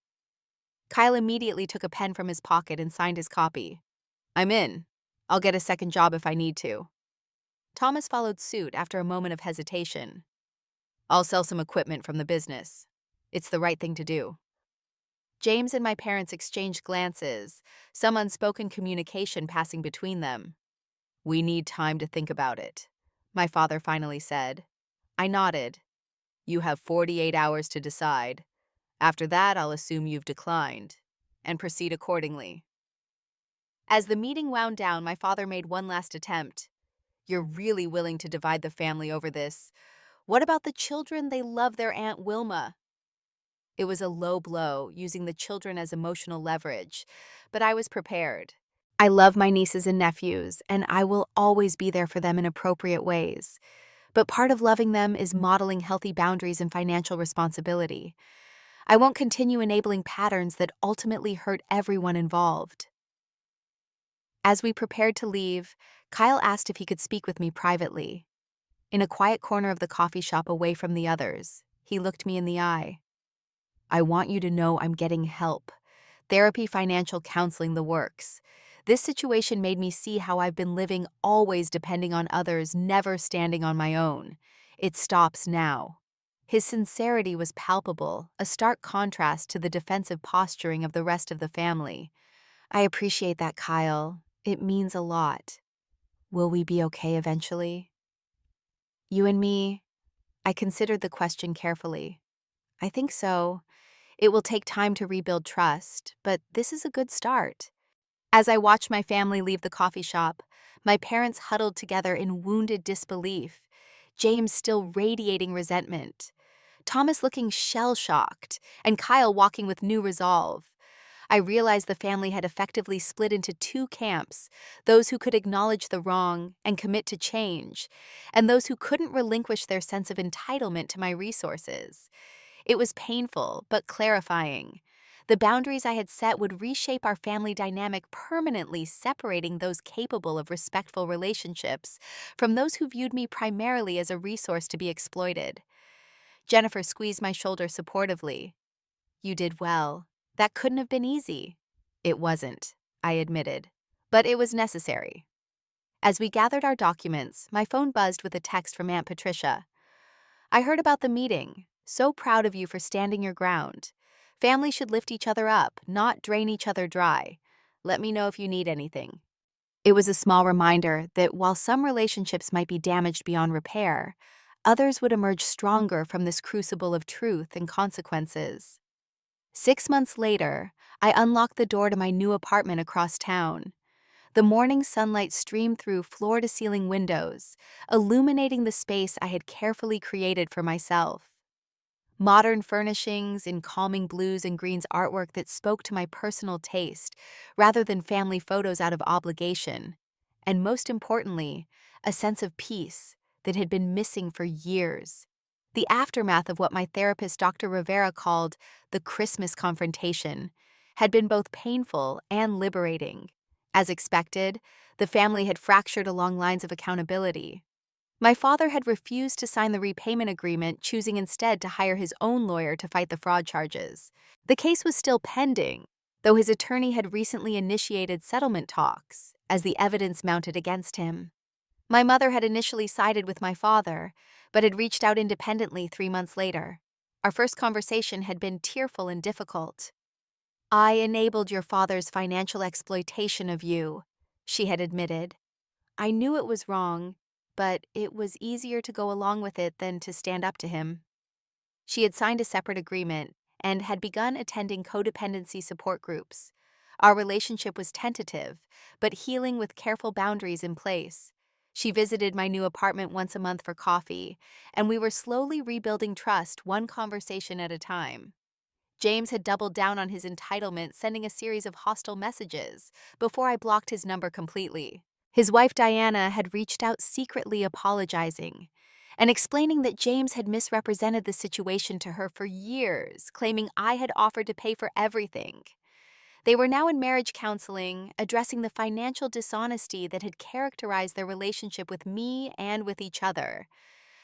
Kyle immediately took a pen from his pocket and signed his copy. I'm in. I'll get a second job if I need to. Thomas followed suit after a moment of hesitation. I'll sell some equipment from the business. It's the right thing to do. James and my parents exchanged glances, some unspoken communication passing between them. We need time to think about it, my father finally said. I nodded. You have 48 hours to decide. After that, I'll assume you've declined, and proceed accordingly. As the meeting wound down, my father made one last attempt. You're really willing to divide the family over this. What about the children? They love their Aunt Wilma. It was a low blow, using the children as emotional leverage, but I was prepared. I love my nieces and nephews, and I will always be there for them in appropriate ways. But part of loving them is modeling healthy boundaries and financial responsibility. I won't continue enabling patterns that ultimately hurt everyone involved. As we prepared to leave, Kyle asked if he could speak with me privately. In a quiet corner of the coffee shop away from the others, he looked me in the eye. I want you to know I'm getting help. Therapy, financial counseling, the works. This situation made me see how I've been living always depending on others, never standing on my own. It stops now. His sincerity was palpable, a stark contrast to the defensive posturing of the rest of the family. I appreciate that, Kyle. It means a lot. Will we be okay eventually? You and me? I considered the question carefully. I think so. It will take time to rebuild trust, but this is a good start. As I watched my family leave the coffee shop, my parents huddled together in wounded disbelief, James still radiating resentment, Thomas looking shell-shocked, and Kyle walking with new resolve. I realized the family had effectively split into two camps, those who could acknowledge the wrong and commit to change, and those who couldn't relinquish their sense of entitlement to my resources. It was painful, but clarifying. The boundaries I had set would reshape our family dynamic permanently, separating those capable of respectful relationships from those who viewed me primarily as a resource to be exploited. Jennifer squeezed my shoulder supportively. You did well. That couldn't have been easy. It wasn't, I admitted, but it was necessary. As we gathered our documents, my phone buzzed with a text from Aunt Patricia. I heard about the meeting. So proud of you for standing your ground. Family should lift each other up, not drain each other dry. Let me know if you need anything. It was a small reminder that while some relationships might be damaged beyond repair, others would emerge stronger from this crucible of truth and consequences. 6 months later, I unlocked the door to my new apartment across town. The morning sunlight streamed through floor-to-ceiling windows, illuminating the space I had carefully created for myself. Modern furnishings in calming blues and greens artwork that spoke to my personal taste, rather than family photos out of obligation. And most importantly, a sense of peace that had been missing for years. The aftermath of what my therapist Dr. Rivera called the Christmas confrontation had been both painful and liberating. As expected, the family had fractured along lines of accountability. My father had refused to sign the repayment agreement, choosing instead to hire his own lawyer to fight the fraud charges. The case was still pending, though his attorney had recently initiated settlement talks as the evidence mounted against him. My mother had initially sided with my father, but had reached out independently 3 months later. Our first conversation had been tearful and difficult. I enabled your father's financial exploitation of you, she had admitted. I knew it was wrong, but it was easier to go along with it than to stand up to him. She had signed a separate agreement and had begun attending codependency support groups. Our relationship was tentative, but healing with careful boundaries in place. She visited my new apartment once a month for coffee, and we were slowly rebuilding trust, one conversation at a time. James had doubled down on his entitlement, sending a series of hostile messages before I blocked his number completely. His wife Diana had reached out secretly apologizing and explaining that James had misrepresented the situation to her for years, claiming I had offered to pay for everything. They were now in marriage counseling, addressing the financial dishonesty that had characterized their relationship with me and with each other.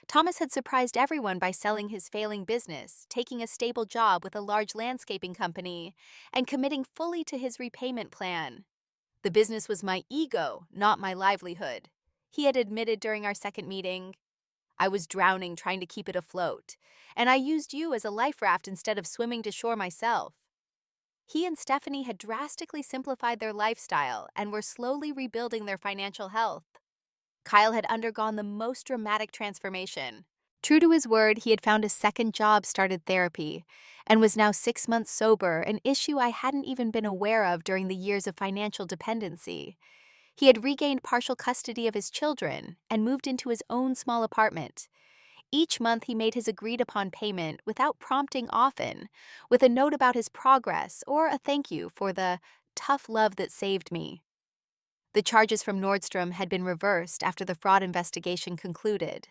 Thomas had surprised everyone by selling his failing business, taking a stable job with a large landscaping company, and committing fully to his repayment plan. The business was my ego, not my livelihood. He had admitted during our second meeting. I was drowning trying to keep it afloat, and I used you as a life raft instead of swimming to shore myself. He and Stephanie had drastically simplified their lifestyle and were slowly rebuilding their financial health. Kyle had undergone the most dramatic transformation. True to his word, he had found a second job, started therapy, and was now 6 months sober, an issue I hadn't even been aware of during the years of financial dependency. He had regained partial custody of his children and moved into his own small apartment. Each month he made his agreed-upon payment without prompting often, with a note about his progress or a thank you for the tough love that saved me. The charges from Nordstrom had been reversed after the fraud investigation concluded.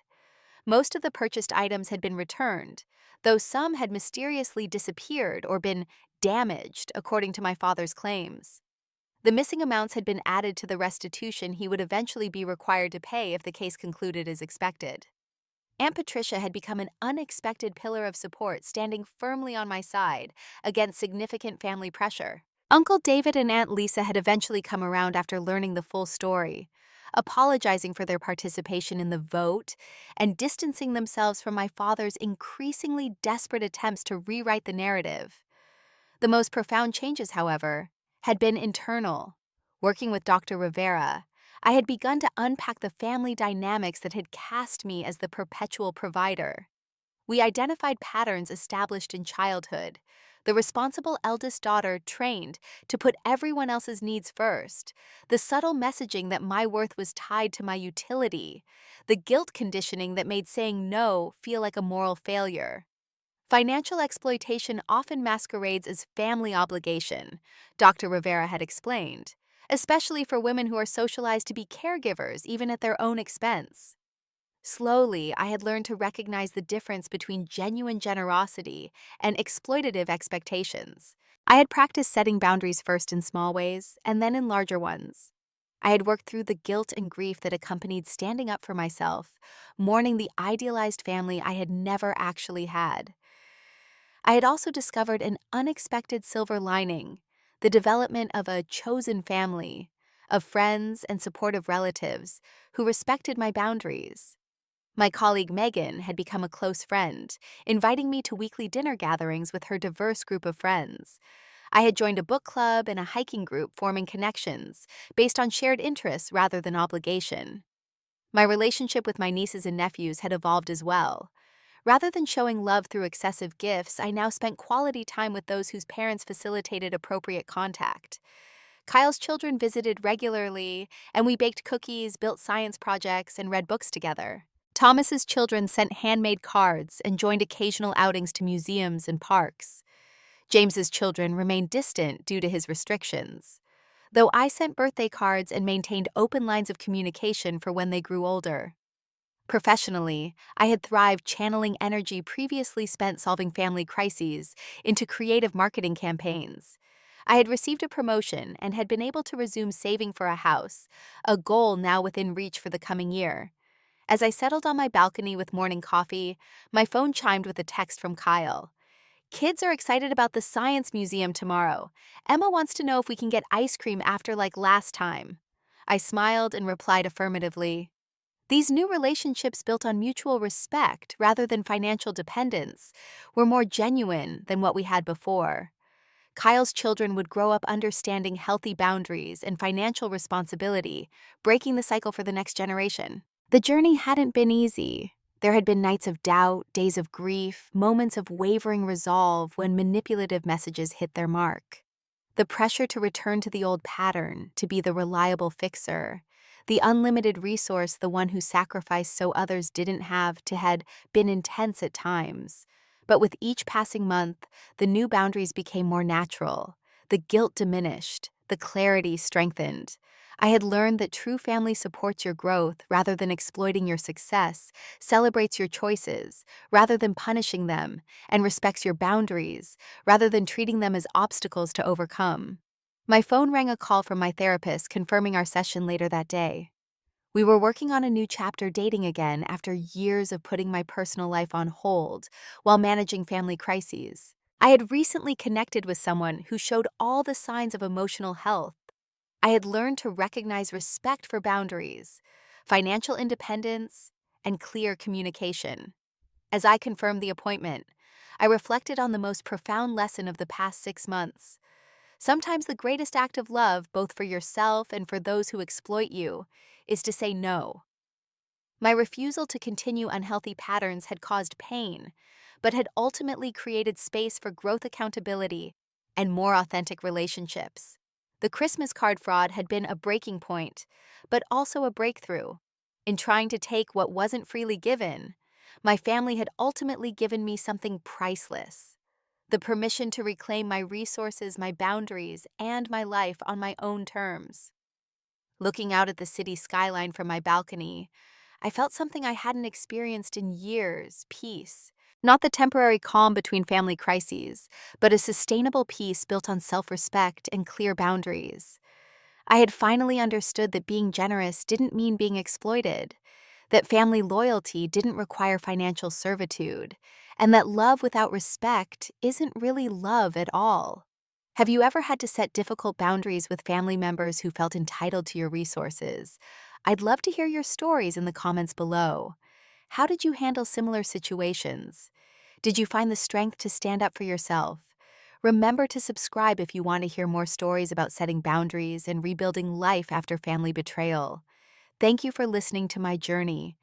Most of the purchased items had been returned, though some had mysteriously disappeared or been damaged, according to my father's claims. The missing amounts had been added to the restitution he would eventually be required to pay if the case concluded as expected. Aunt Patricia had become an unexpected pillar of support, standing firmly on my side against significant family pressure. Uncle David and Aunt Lisa had eventually come around after learning the full story, apologizing for their participation in the vote and distancing themselves from my father's increasingly desperate attempts to rewrite the narrative. The most profound changes, however, had been internal. Working with Dr. Rivera, I had begun to unpack the family dynamics that had cast me as the perpetual provider. We identified patterns established in childhood. The responsible eldest daughter trained to put everyone else's needs first, the subtle messaging that my worth was tied to my utility, the guilt conditioning that made saying no feel like a moral failure. Financial exploitation often masquerades as family obligation, Dr. Rivera had explained, especially for women who are socialized to be caregivers even at their own expense. Slowly, I had learned to recognize the difference between genuine generosity and exploitative expectations. I had practiced setting boundaries first in small ways and then in larger ones. I had worked through the guilt and grief that accompanied standing up for myself, mourning the idealized family I had never actually had. I had also discovered an unexpected silver lining, the development of a chosen family, of friends and supportive relatives who respected my boundaries. My colleague Megan had become a close friend, inviting me to weekly dinner gatherings with her diverse group of friends. I had joined a book club and a hiking group, forming connections based on shared interests rather than obligation. My relationship with my nieces and nephews had evolved as well. Rather than showing love through excessive gifts, I now spent quality time with those whose parents facilitated appropriate contact. Kyle's children visited regularly, and we baked cookies, built science projects, and read books together. Thomas's children sent handmade cards and joined occasional outings to museums and parks. James's children remained distant due to his restrictions, though I sent birthday cards and maintained open lines of communication for when they grew older. Professionally, I had thrived channeling energy previously spent solving family crises into creative marketing campaigns. I had received a promotion and had been able to resume saving for a house, a goal now within reach for the coming year. As I settled on my balcony with morning coffee, my phone chimed with a text from Kyle. "Kids are excited about the science museum tomorrow. Emma wants to know if we can get ice cream after like last time." I smiled and replied affirmatively. These new relationships built on mutual respect rather than financial dependence were more genuine than what we had before. Kyle's children would grow up understanding healthy boundaries and financial responsibility, breaking the cycle for the next generation. The journey hadn't been easy. There had been nights of doubt, days of grief, moments of wavering resolve when manipulative messages hit their mark. The pressure to return to the old pattern, to be the reliable fixer, the unlimited resource, the one who sacrificed so others didn't have to, had been intense at times. But with each passing month, the new boundaries became more natural. The guilt diminished, the clarity strengthened. I had learned that true family supports your growth rather than exploiting your success, celebrates your choices rather than punishing them, and respects your boundaries rather than treating them as obstacles to overcome. My phone rang a call from my therapist confirming our session later that day. We were working on a new chapter dating again after years of putting my personal life on hold while managing family crises. I had recently connected with someone who showed all the signs of emotional health. I had learned to recognize respect for boundaries, financial independence, and clear communication. As I confirmed the appointment, I reflected on the most profound lesson of the past 6 months. Sometimes the greatest act of love, both for yourself and for those who exploit you, is to say no. My refusal to continue unhealthy patterns had caused pain, but had ultimately created space for growth, accountability, and more authentic relationships. The Christmas card fraud had been a breaking point, but also a breakthrough. In trying to take what wasn't freely given, my family had ultimately given me something priceless: the permission to reclaim my resources, my boundaries, and my life on my own terms. Looking out at the city skyline from my balcony, I felt something I hadn't experienced in years: peace. Not the temporary calm between family crises, but a sustainable peace built on self respect and clear boundaries. I had finally understood that being generous didn't mean being exploited, that family loyalty didn't require financial servitude, and that love without respect isn't really love at all. Have you ever had to set difficult boundaries with family members who felt entitled to your resources? I'd love to hear your stories in the comments below. How did you handle similar situations? Did you find the strength to stand up for yourself? Remember to subscribe if you want to hear more stories about setting boundaries and rebuilding life after family betrayal. Thank you for listening to my journey.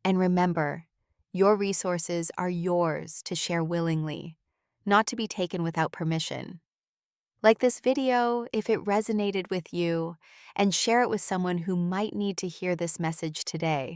And remember, your resources are yours to share willingly, not to be taken without permission. Like this video if it resonated with you, and share it with someone who might need to hear this message today.